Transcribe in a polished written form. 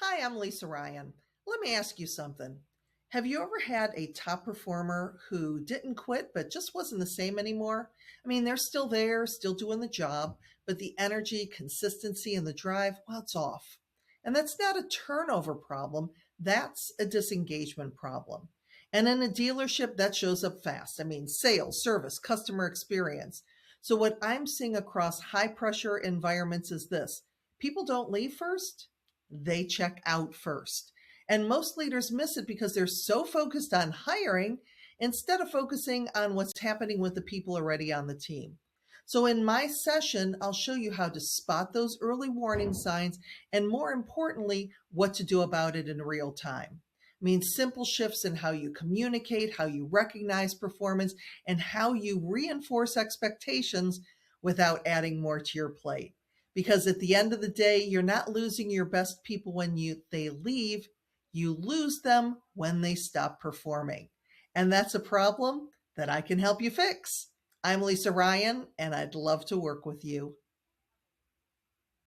Hi, I'm Lisa Ryan. Let me ask you something. Have you ever had a top performer who didn't quit but just wasn't the same anymore? I mean, they're still there, still doing the job, but the energy, consistency, and the drive, well, it's off. And that's not a turnover problem, that's a disengagement problem. And in a dealership, that shows up fast. I mean, sales, service, customer experience. So, what I'm seeing across high pressure environments is this: people don't leave first, they check out first. And most leaders miss it because they're so focused on hiring instead of focusing on what's happening with the people already on the team. So, in my session, I'll show you how to spot those early warning signs and, more importantly, what to do about it in real time. I mean, simple shifts in how you communicate, how you recognize performance, and how you reinforce expectations without adding more to your plate. Because at the end of the day, you're not losing your best people when they leave, you lose them when they stop performing. And that's a problem that I can help you fix. I'm Lisa Ryan, and I'd love to work with you.